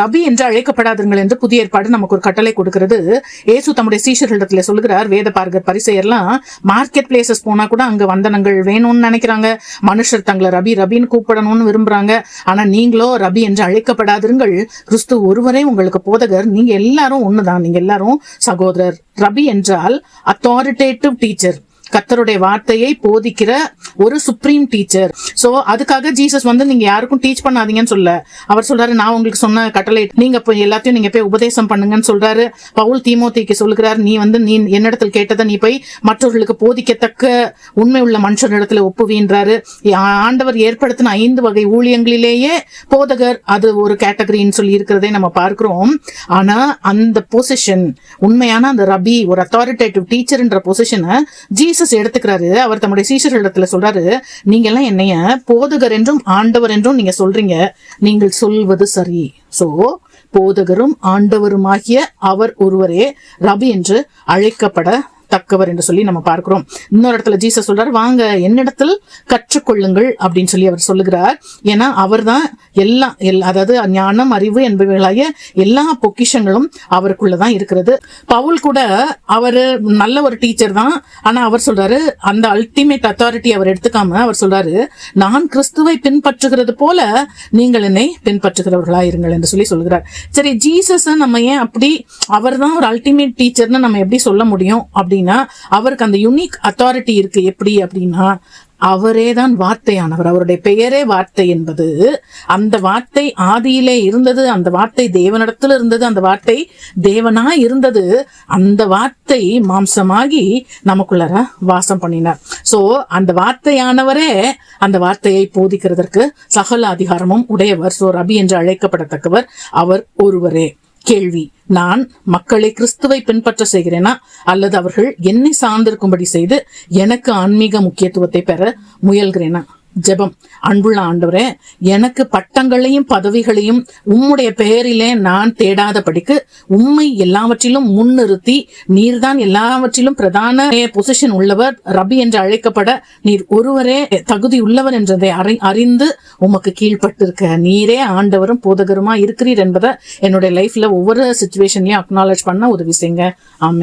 ரபி என்று அழைக்கப்படாதீர்கள் என்று புதிய ஏற்பாடு நமக்கு ஒரு கட்டளை கொடுக்கிறது. இயேசு தம்முடைய சீஷர்களிடத்துல சொல்லுகிறார், வேத பார்கர் பரிசெயர்லாம் மார்க்கெட் பிளேசஸ் போனா கூட அங்க வந்தனங்கள் வேணும்னு நினைக்கிறாங்க, மனுஷர் தங்களை ரபி ரபின்னு கூப்பிடணும்னு விரும்புறாங்க. ஆனா நீங்களோ ரபி என்று அழைக்கப்படாதீர்கள், கிறிஸ்து ஒருவரே உங்களுக்கு போதகர், நீங்க எல்லாரும் ஒண்ணுதான், நீங்க எல்லாரும் சகோதரர். ரபி என்றால் அத்தாரிட்டேட்டிவ் டீச்சர், கர்த்தருடைய வார்த்தையை போதிக்கிற ஒரு சுப்ரீம் டீச்சர். சோ அதுக்காக ஜீசஸ் நீங்க யாருக்கும் டீச் பண்ணாதீங்கன்னு சொல்ல, அவர் சொல்றாரு, நான் உங்களுக்கு சொன்ன கட்டளை நீங்க எல்லாத்தையும் நீங்க போய் உபதேசம் பண்ணுங்கன்னு சொல்றாரு. பவுல் தீமோத்தேயுக்கு சொல்லுகிறார், நீ நீ என்னிடத்தில் கேட்டதை நீ போய் மற்றவர்களுக்கு போதிக்கத்தக்க உண்மை உள்ள மனுஷனிடத்துல ஒப்புவீன்றாரு. ஆண்டவர் ஏற்படுத்தின 5 வகை ஊழியங்களிலேயே போதகர் அது ஒரு கேட்டகரின்னு சொல்லி இருக்கிறதே நம்ம பார்க்கிறோம். ஆனா அந்த பொசிஷன், உண்மையான அந்த ரபி, ஒரு அத்தாரிட்டேட்டிவ் டீச்சர்ன்ற பொசிஷனை ஜீசஸ் எடுத்துக்கிறாரு. அவர் தம்முடைய சீஷர்களிடத்துல சொல்றாரு, நீங்க எல்லாம் என்னைய போதகர் என்றும் ஆண்டவர் என்றும் நீங்க சொல்றீங்க, நீங்கள் சொல்வது சரி. சோ போதகரும் ஆண்டவருமாகிய அவர் ஒருவரே ரபி என்று அழைக்கப்பட தக்கவர் என்று சொல்லி நம்ம பார்க்கிறோம். இன்னொரு இடத்துல ஜீசஸ் சொல்றாரு, வாங்க என்னிடத்தில் கற்றுக்கொள்ளுங்கள் அப்படின்னு சொல்லி அவர் சொல்லுகிறார். ஏன்னா அவர் தான் எல்லாம், அதாவது ஞானம் அறிவு என்பவைகளாகிய எல்லா பொக்கிஷங்களும் அவருக்குள்ளதான் இருக்கிறது. பவுல் கூட அவரு நல்ல ஒரு டீச்சர் தான். ஆனா அவர் சொல்றாரு, அந்த அல்டிமேட் அத்தாரிட்டி அவர் எடுத்துக்காம அவர் சொல்றாரு, நான் கிறிஸ்துவை பின்பற்றுகிறது போல நீங்கள் என்னை பின்பற்றுகிறவர்களா இருங்கள் என்று சொல்லி சொல்கிறார். சரி, ஜீசஸ் நம்ம ஏன் அப்படி, அவர் தான் ஒரு அல்டிமேட் டீச்சர்னு நம்ம எப்படி சொல்ல முடியும் அப்படின்னா, அவருக்கு அந்த யூனிக் அத்தாரிட்டி இருக்கு. எப்படி அப்படின்னா, அவரே தான் வார்த்தையானவர், அவருடைய பெயரே வார்த்தை என்பது, அந்த வார்த்தை ஆதியிலே இருந்தது, அந்த வார்த்தை தேவனிடத்தில் இருந்தது, அந்த வார்த்தை தேவனா இருந்தது, அந்த வார்த்தை மாம்சமாகி நமக்குள்ள வாசம் பண்ணினார். சோ அந்த வார்த்தையானவரே அந்த வார்த்தையை போதிக்கிறதற்கு சகல அதிகாரமும் உடையவர். சோ ரபி என்று அழைக்கப்படத்தக்கவர் அவர் ஒருவரே. கேள்வி, நான் மக்களை கிறிஸ்துவை பின்பற்ற செய்கிறேனா அல்லது அவர்கள் என்னை சார்ந்திருக்கும்படி செய்து எனக்கு ஆன்மீக முக்கியத்துவத்தை பெற முயல்கிறேனா? ஜெபம். அன்புள்ள ஆண்டவரே, எனக்கு பட்டங்களையும் பதவிகளையும் உம்முடைய பெயரிலே நான் தேடாதபடிக்கு உம்மை எல்லாவற்றிலும் முன்னிறுத்தி, நீர்தான் எல்லாவற்றிலும் பிரதான பொசிஷன் உள்ளவர், ரபி என்று அழைக்கப்பட நீர் ஒருவரே தகுதி உள்ளவர் என்றதை அறிந்து உமக்கு கீழ்பட்டிருக்க நீரே ஆண்டவரும் போதகருமா இருக்கிறீர் என்பதை என்னுடைய லைஃப்ல ஒவ்வொரு சிச்சுவேஷன்லயும் அக்னாலேஜ் பண்ண உதவி செய்யுங்க. ஆமென்.